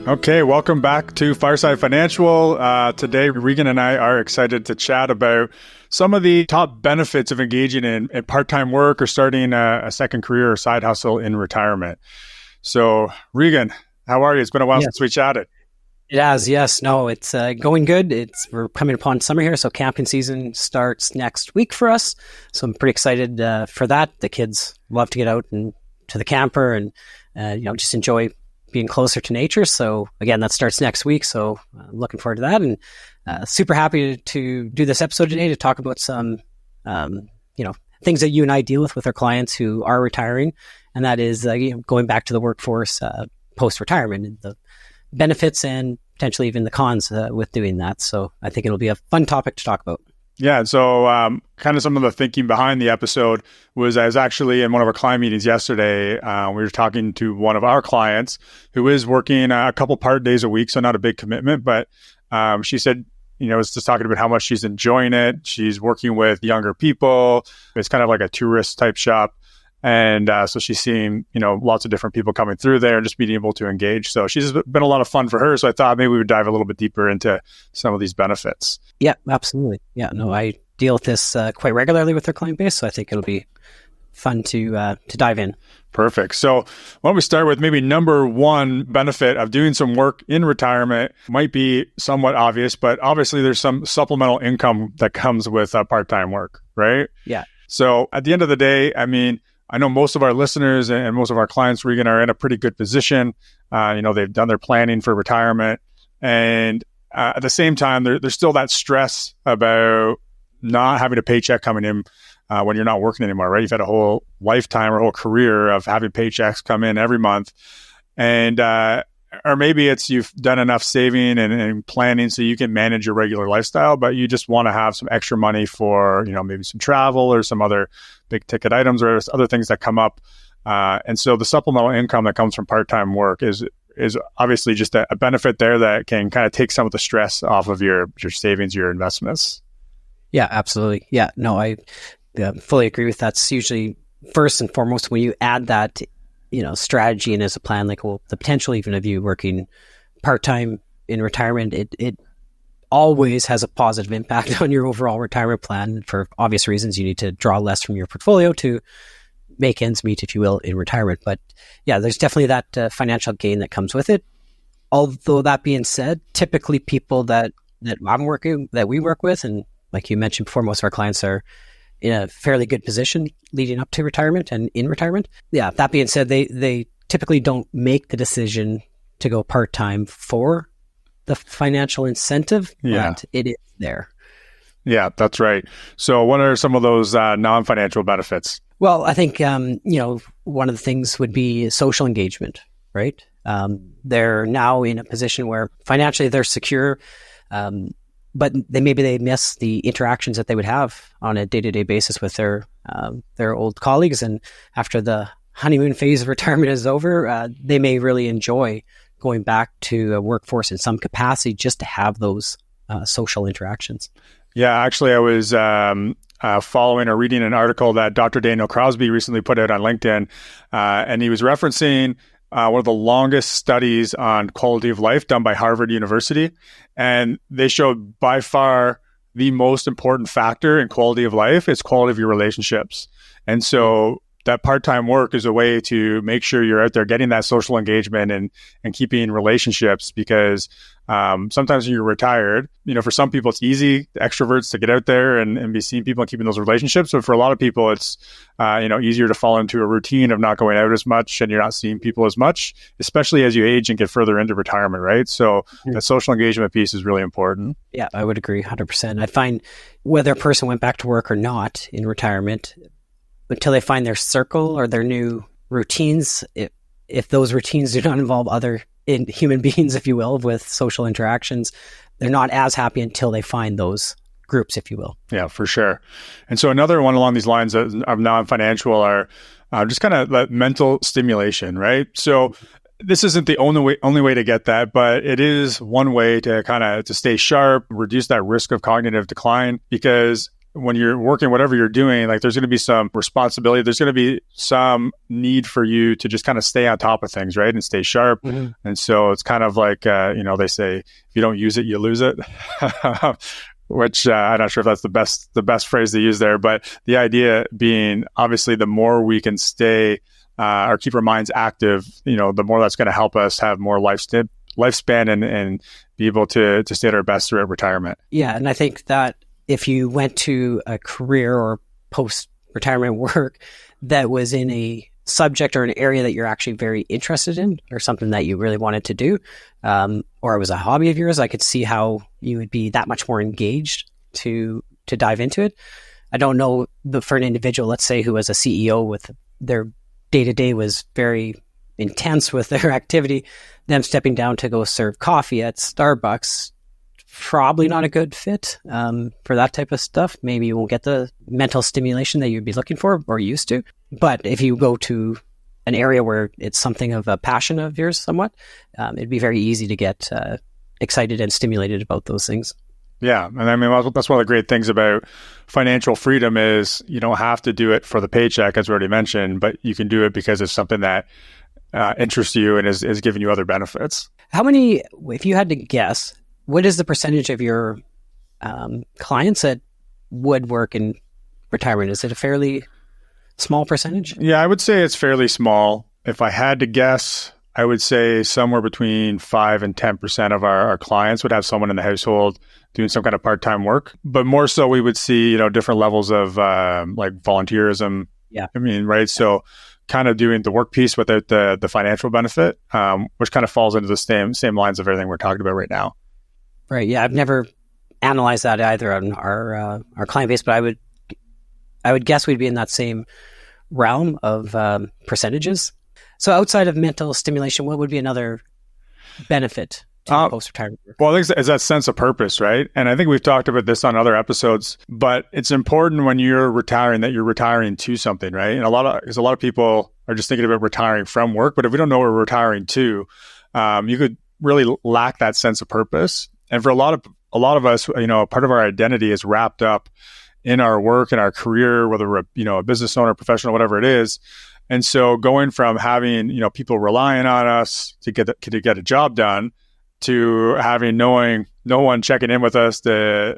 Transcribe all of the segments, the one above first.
Okay, welcome back to Fireside Financial. Today, Regan and I are excited to chat about some of the top benefits of engaging in part-time work or starting a second career or side hustle in retirement. So, Regan, how are you? It's been a while since we chatted. It has, yes. No, it's going good. We're coming upon summer here, so camping season starts next week for us. So I'm pretty excited for that. The kids love to get out and to the camper and just enjoy being closer to nature. So again, that starts next week. So looking forward to that, and super happy to do this episode today to talk about some things that you and I deal with our clients who are retiring, and that is going back to the workforce post-retirement, and the benefits and potentially even the cons with doing that. So I think it'll be a fun topic to talk about. Yeah. So kind of some of the thinking behind the episode was I was actually in one of our client meetings yesterday. We were talking to one of our clients who is working a couple part days a week, so not a big commitment, but she said, was just talking about how much she's enjoying it. She's working with younger people. It's kind of like a tourist type shop. And so she's seeing, lots of different people coming through there and just being able to engage. So she's been a lot of fun for her. So I thought maybe we would dive a little bit deeper into some of these benefits. Yeah, absolutely. Yeah, no, I deal with this quite regularly with our client base. So I think it'll be fun to dive in. Perfect. So why don't we start with maybe number one benefit of doing some work in retirement? Might be somewhat obvious, but obviously there's some supplemental income that comes with part-time work, right? Yeah. So at the end of the day, I know most of our listeners and most of our clients, Regan, are in a pretty good position. They've done their planning for retirement. And at the same time, there's still that stress about not having a paycheck coming in when you're not working anymore, right? You've had a whole lifetime or whole career of having paychecks come in every month. And or maybe it's you've done enough saving and planning so you can manage your regular lifestyle, but you just want to have some extra money for, maybe some travel or some other big ticket items or other things that come up. And so the supplemental income that comes from part-time work is obviously just a benefit there that can kind of take some of the stress off of your savings, your investments. Yeah, absolutely. Yeah, no, I fully agree with that. It's usually first and foremost when you add that strategy and as a plan, like, well, the potential even of you working part-time in retirement, it always has a positive impact on your overall retirement plan. For obvious reasons, you need to draw less from your portfolio to make ends meet, if you will, in retirement. But yeah, there's definitely that financial gain that comes with it. Although that being said, typically people that we work with, and like you mentioned before, most of our clients are in a fairly good position leading up to retirement and in retirement. Yeah, that being said, they typically don't make the decision to go part-time for the financial incentive, but it is there. Yeah, that's right. So what are some of those non-financial benefits? Well, I think, one of the things would be social engagement, right? They're now in a position where financially they're secure, but they miss the interactions that they would have on a day-to-day basis with their old colleagues. And after the honeymoon phase of retirement is over, they may really enjoy going back to a workforce in some capacity just to have those social interactions. Yeah, actually, I was following or reading an article that Dr. Daniel Crosby recently put out on LinkedIn, and he was referencing one of the longest studies on quality of life done by Harvard University. And they showed by far the most important factor in quality of life is quality of your relationships. And so that part-time work is a way to make sure you're out there getting that social engagement and keeping relationships, because sometimes when you're retired, for some people it's easy, the extroverts, to get out there and be seeing people and keeping those relationships. But for a lot of people, it's easier to fall into a routine of not going out as much and you're not seeing people as much, especially as you age and get further into retirement, right? So that social engagement piece is really important. Yeah, I would agree 100%. I find whether a person went back to work or not in retirement, until they find their circle or their new routines, if those routines do not involve other human beings, if you will, with social interactions, they're not as happy until they find those groups, if you will. Yeah, for sure. And so another one along these lines of non-financial are just kind of mental stimulation, right? So this isn't the only way to get that, but it is one way to kind of to stay sharp, reduce that risk of cognitive decline, because when you're working, whatever you're doing, like there's going to be some responsibility. There's going to be some need for you to just kind of stay on top of things, right? And stay sharp. Mm-hmm. And so it's kind of like, they say, if you don't use it, you lose it, which I'm not sure if that's the best phrase to use there. But the idea being, obviously, the more we can stay or keep our minds active, the more that's going to help us have more lifespan and be able to stay at our best throughout retirement. Yeah. And I think that if you went to a career or post-retirement work that was in a subject or an area that you're actually very interested in or something that you really wanted to do, or it was a hobby of yours, I could see how you would be that much more engaged to dive into it. I don't know, for an individual, let's say, who was a CEO with their day-to-day was very intense with their activity, them stepping down to go serve coffee at Starbucks, probably not a good fit for that type of stuff. Maybe you won't get the mental stimulation that you'd be looking for or used to. But if you go to an area where it's something of a passion of yours somewhat, it'd be very easy to get excited and stimulated about those things. Yeah. And I mean, that's one of the great things about financial freedom is you don't have to do it for the paycheck, as we already mentioned, but you can do it because it's something that interests you and is giving you other benefits. How many, if you had to guess, what is the percentage of your clients that would work in retirement? Is it a fairly small percentage? Yeah, I would say it's fairly small. If I had to guess, I would say somewhere between 5 and 10% of our clients would have someone in the household doing some kind of part-time work. But more so, we would see, different levels of like volunteerism. Yeah. I mean, right? So kind of doing the work piece without the financial benefit, which kind of falls into the same lines of everything we're talking about right now. Right. Yeah. I've never analyzed that either on our client base, but I would guess we'd be in that same realm of percentages. So outside of mental stimulation, what would be another benefit to post-retirement work? Well, I think it's that sense of purpose, right? And I think we've talked about this on other episodes, but it's important when you're retiring that you're retiring to something, right? And a lot of people are just thinking about retiring from work, but if we don't know what we're retiring to, you could really lack that sense of purpose. And for a lot of us, part of our identity is wrapped up in our work and our career, whether we're a business owner, professional, whatever it is. And so going from having people relying on us to get a job done to having no one checking in with us to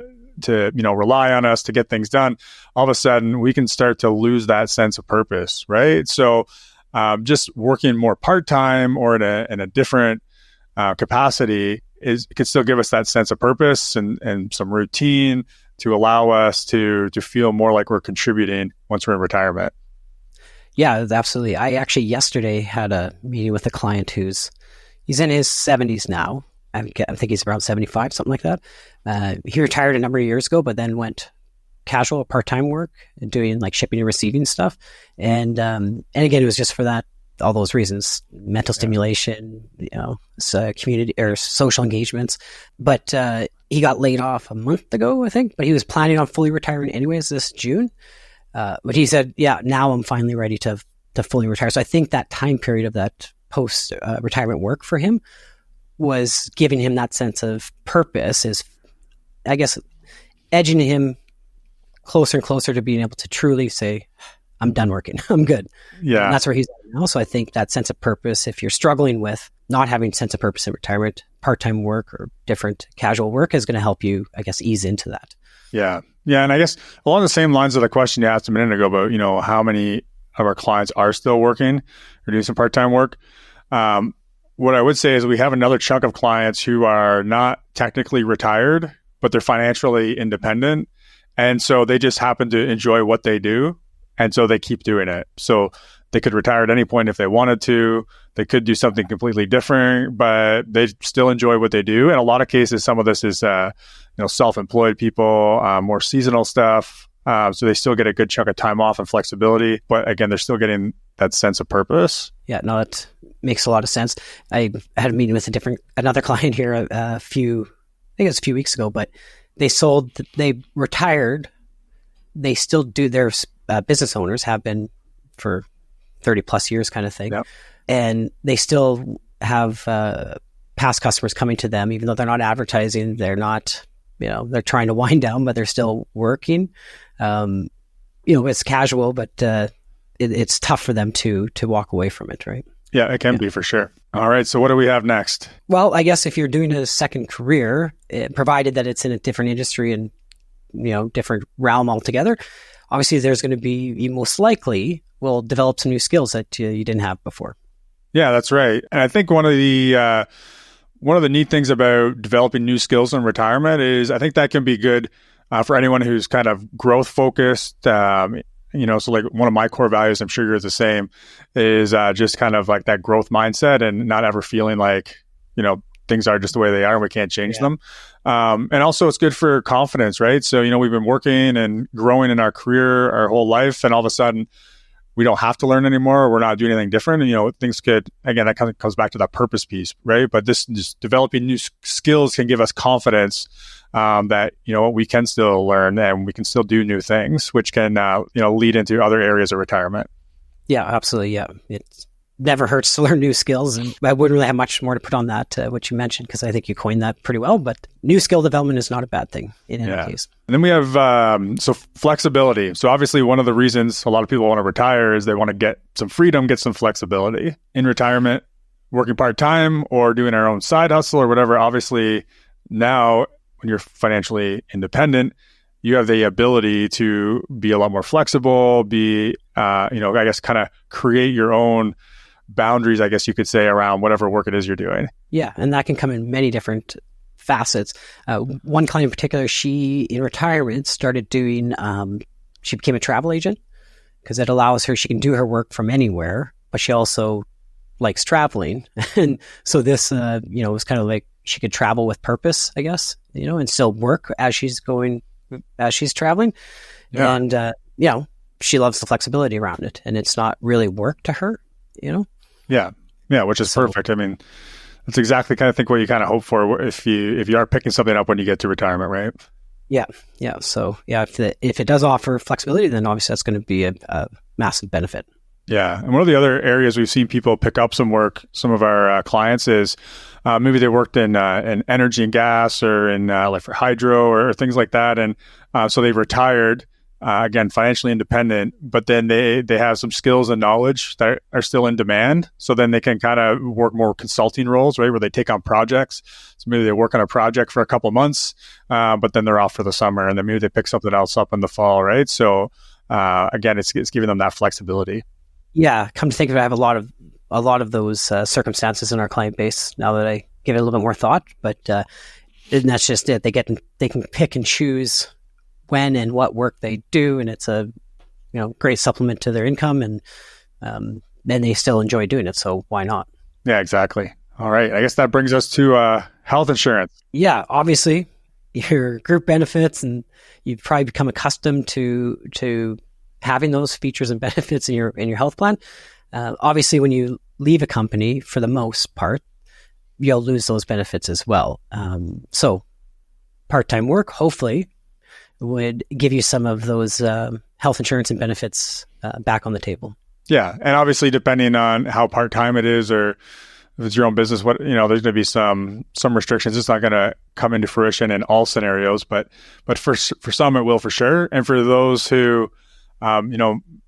rely on us to get things done, all of a sudden we can start to lose that sense of purpose, right? So just working more part-time or in a different capacity can still give us that sense of purpose and some routine to allow us to feel more like we're contributing once we're in retirement. Yeah, absolutely. I actually yesterday had a meeting with a client he's in his 70s now. I think he's around 75, something like that. He retired a number of years ago, but then went casual part-time work and doing like shipping and receiving stuff. And again, it was just for that, all those reasons, mental stimulation, community or social engagements. But he got laid off a month ago, I think, but he was planning on fully retiring anyways this June. But he said, yeah, now I'm finally ready to fully retire. So I think that time period of that post retirement work for him was giving him that sense of purpose, is, I guess, edging him closer and closer to being able to truly say, I'm done working. I'm good. Yeah. And that's where he's at now. So I think that sense of purpose, if you're struggling with not having sense of purpose in retirement, part-time work or different casual work is going to help you, I guess, ease into that. Yeah. Yeah. And I guess along the same lines of the question you asked a minute ago about, how many of our clients are still working or doing some part-time work. What I would say is we have another chunk of clients who are not technically retired, but they're financially independent. And so they just happen to enjoy what they do. And so they keep doing it. So they could retire at any point if they wanted to. They could do something completely different, but they still enjoy what they do. In a lot of cases, some of this is, self-employed people, more seasonal stuff. So they still get a good chunk of time off and flexibility. But again, they're still getting that sense of purpose. Yeah, no, that makes a lot of sense. I had a meeting with another client here I think it was a few weeks ago, but they retired. They still do, their business owners have been for 30 plus years kind of thing. Yep. And they still have past customers coming to them, even though they're not advertising, they're not they're trying to wind down, but they're still working. It's casual, but it's tough for them to walk away from it, right? Yeah, it can be for sure. All right. So what do we have next? Well, I guess if you're doing a second career, provided that it's in a different industry and, different realm altogether, obviously there's going to be, you most likely will develop some new skills that you didn't have before. Yeah, that's right. And I think one of the neat things about developing new skills in retirement is I think that can be good for anyone who's kind of growth focused. So like one of my core values, I'm sure yours the same, is just kind of like that growth mindset and not ever feeling like, things are just the way they are and we can't change them. And also it's good for confidence, right? So, we've been working and growing in our career our whole life, and all of a sudden we don't have to learn anymore. We're not doing anything different. And, things could, again, that kind of comes back to that purpose piece, right? But this just developing new skills can give us confidence that, we can still learn and we can still do new things, which can, lead into other areas of retirement. Yeah, absolutely. Yeah. It never hurts to learn new skills. And I wouldn't really have much more to put on that, what you mentioned, because I think you coined that pretty well. But new skill development is not a bad thing in any case. And then we have flexibility. So obviously one of the reasons a lot of people want to retire is they want to get some freedom, get some flexibility. In retirement, working part-time or doing our own side hustle or whatever, obviously now when you're financially independent, you have the ability to be a lot more flexible, I guess kind of create your own boundaries, I guess you could say, around whatever work it is you're doing. Yeah, and that can come in many different facets. One client in particular, she, in retirement, started doing, she became a travel agent because it allows her, she can do her work from anywhere, but she also likes traveling. And so this, was kind of like she could travel with purpose, I guess, and still work as she's traveling. Yeah. And, she loves the flexibility around it, and it's not really work to her, Yeah, which is perfect. I mean, that's exactly kind of think what you kind of hope for if you are picking something up when you get to retirement, right? Yeah. So if it does offer flexibility, then obviously that's going to be a massive benefit. Yeah, and one of the other areas we've seen people pick up some work, some of our clients, is maybe they worked in energy and gas or in like for hydro or things like that, and so they've retired. Again, financially independent, but then they have some skills and knowledge that are still in demand. So then they can kind of work more consulting roles, right? Where they take on projects. So maybe they work on a project for a couple months, but then they're off for the summer, and then maybe they pick something else up in the fall, right? So again, it's giving them that flexibility. Yeah, come to think of it, I have a lot of those circumstances in our client base now that I give it a little bit more thought. But and that's just it. They can pick and choose when and what work they do, and it's a great supplement to their income, and then they still enjoy doing it. So why not? Yeah, exactly. All right, I guess that brings us to health insurance. Yeah, obviously your group benefits, and you've probably become accustomed to having those features and benefits in your health plan. Obviously, when you leave a company, for the most part, you'll lose those benefits as well. So part-time work, hopefully, would give you some of those health insurance and benefits back on the table. Yeah, and obviously depending on how part-time it is, or if it's your own business, there's going to be some restrictions. It's not going to come into fruition in all scenarios, but for some it will for sure. And for those who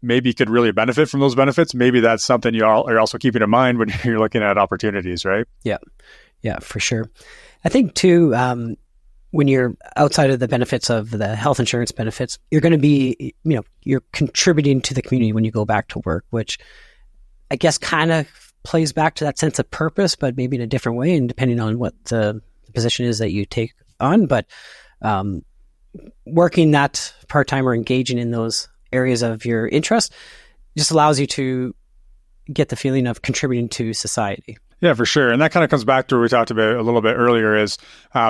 maybe could really benefit from those benefits, maybe that's something you are also keeping in mind when you're looking at opportunities, right? Yeah, for sure. I think too, when you're outside of the benefits of the health insurance benefits, you're going to be, you're contributing to the community when you go back to work, which I guess kind of plays back to that sense of purpose, but maybe in a different way, and depending on what the position is that you take on. But working that part-time or engaging in those areas of your interest just allows you to get the feeling of contributing to society. Yeah, for sure. And that kind of comes back to what we talked about a little bit earlier, is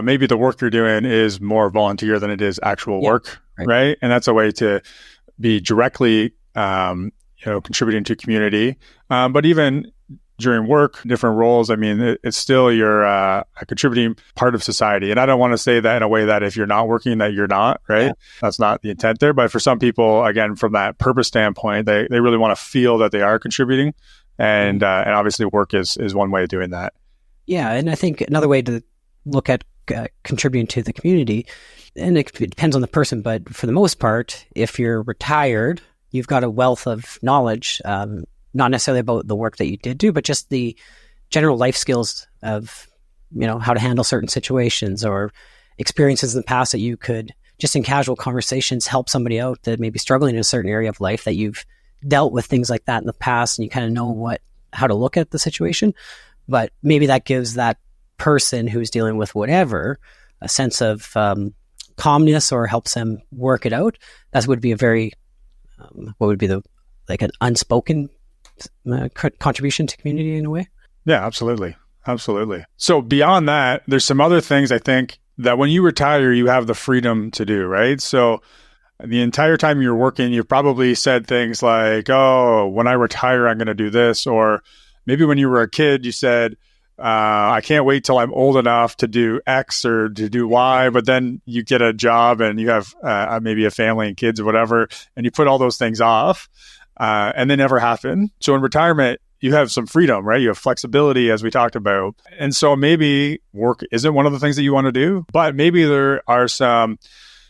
maybe the work you're doing is more volunteer than it is actual work, right? And that's a way to be directly, contributing to community. But even during work, different roles, I mean, it's still you're a contributing part of society. And I don't want to say that in a way that if you're not working, that you're not, right? Yeah. That's not the intent there. But for some people, again, from that purpose standpoint, they really want to feel that they are contributing. And obviously work is one way of doing that. Yeah. And I think another way to look at contributing to the community. And it depends on the person, but for the most part, if you're retired, you've got a wealth of knowledge, not necessarily about the work that you did do, but just the general life skills of, how to handle certain situations or experiences in the past that you could, just in casual conversations, help somebody out that may be struggling in a certain area of life, that you've dealt with things like that in the past and you kind of know how to look at the situation. But maybe that gives that person who's dealing with whatever a sense of calmness, or helps them work it out. That would be a very, what would be an unspoken contribution to community in a way. Yeah, absolutely. Absolutely. So beyond that, there's some other things I think that when you retire, you have the freedom to do, right? So the entire time you're working, you've probably said things like, oh, when I retire, I'm going to do this. Or maybe when you were a kid, you said, I can't wait till I'm old enough to do X or to do Y, but then you get a job and you have maybe a family and kids or whatever, and you put all those things off and they never happen. So in retirement, you have some freedom, right? You have flexibility, as we talked about. And so maybe work isn't one of the things that you want to do, but maybe there are some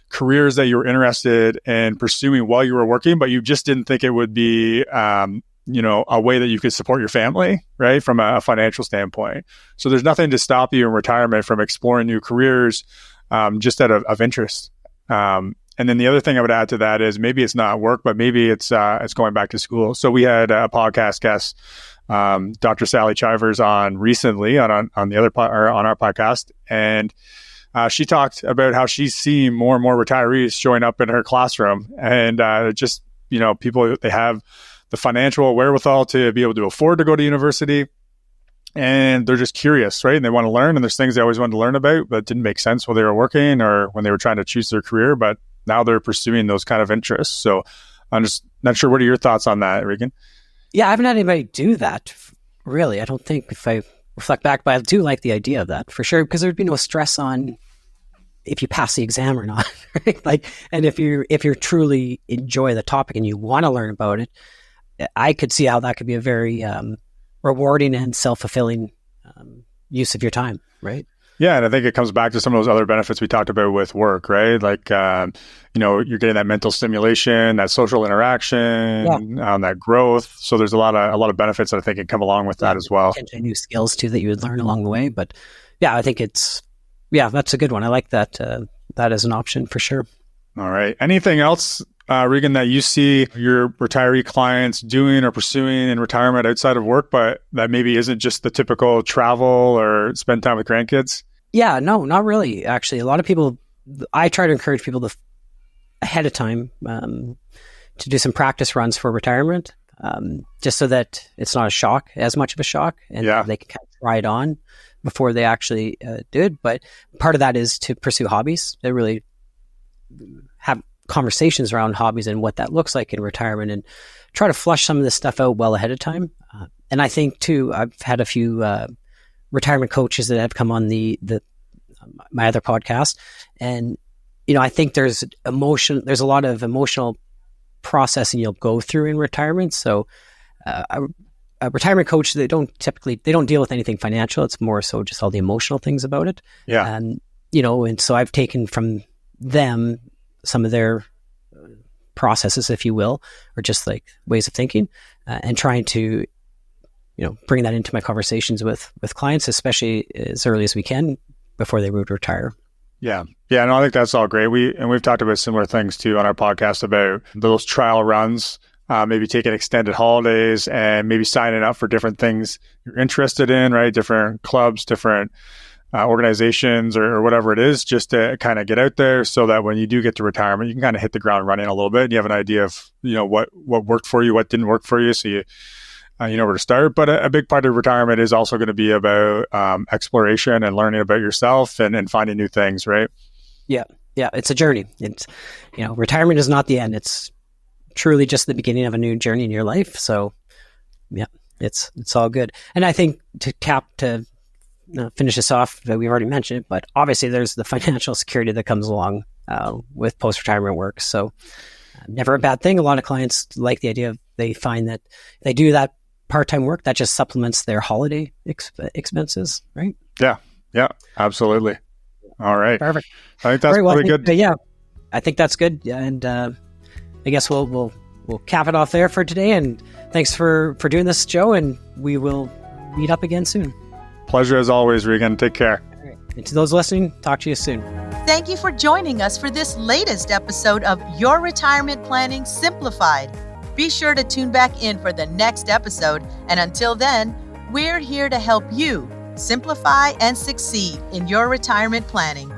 careers that you were interested in pursuing while you were working, but you just didn't think it would be a way that you could support your family, right? From a financial standpoint. So there's nothing to stop you in retirement from exploring new careers, just out of interest. And then the other thing I would add to that is maybe it's not work, but maybe it's going back to school. So we had a podcast guest, Dr. Sally Chivers, on recently on the other on our podcast, and she talked about how she's seeing more and more retirees showing up in her classroom, and just people, they have the financial wherewithal to be able to afford to go to university, and they're just curious, right? And they want to learn, and there's things they always wanted to learn about, but didn't make sense while they were working or when they were trying to choose their career, but now they're pursuing those kind of interests. So I'm just not sure. What are your thoughts on that, Regan? Yeah, I haven't had anybody do that, really. I don't think, if I reflect back, but I do like the idea of that for sure, because there'd be no stress on if you pass the exam or not, right? And if you truly enjoy the topic and you want to learn about it, I could see how that could be a very rewarding and self-fulfilling use of your time, right? Yeah, and I think it comes back to some of those other benefits we talked about with work, right? Like, you're getting that mental stimulation, that social interaction, that growth. So there's a lot of benefits that I think can come along with that as well. And new skills too that you would learn along the way. But yeah, I think that's a good one. I like that as an option for sure. All right. Anything else, Regan, that you see your retiree clients doing or pursuing in retirement outside of work, but that maybe isn't just the typical travel or spend time with grandkids? Yeah, no, not really. Actually, a lot of people, I try to encourage people to, ahead of time, to do some practice runs for retirement, just so that it's not as much of a shock, and they can kind of try it on before they actually do it. But part of that is to pursue hobbies. They really have conversations around hobbies and what that looks like in retirement, and try to flush some of this stuff out well ahead of time. And I think too, I've had a few retirement coaches that have come on my other podcast, and I think there's a lot of emotional processing you'll go through in retirement. So a retirement coach, they don't deal with anything financial. It's more so just all the emotional things about it. Yeah. And and so I've taken from them some of their processes, if you will, or just like ways of thinking, and trying to, bring that into my conversations with clients, especially as early as we can before they would retire. Yeah. Yeah. No, I think that's all great. We've talked about similar things too on our podcast about those trial runs, maybe taking extended holidays and maybe signing up for different things you're interested in, right? Different clubs, different organizations or whatever it is, just to kind of get out there so that when you do get to retirement, you can kind of hit the ground running a little bit. And you have an idea of, what worked for you, what didn't work for you. So you know where to start. But a big part of retirement is also going to be about exploration and learning about yourself and finding new things, right? Yeah. Yeah. It's a journey. It's, retirement is not the end. It's truly just the beginning of a new journey in your life. So yeah, it's all good. And I think to finish this off, we've already mentioned it, but obviously there's the financial security that comes along with post-retirement work. So never a bad thing. A lot of clients like the idea of, they find that they do that part-time work that just supplements their holiday expenses, right? Yeah, absolutely. All right. Perfect. I think that's pretty good. Yeah, I think that's good. And I guess we'll cap it off there for today. And thanks for doing this, Joe. And we will meet up again soon. Pleasure as always, Regan. Take care. All right. And to those listening, talk to you soon. Thank you for joining us for this latest episode of Your Retirement Planning Simplified. Be sure to tune back in for the next episode. And until then, we're here to help you simplify and succeed in your retirement planning.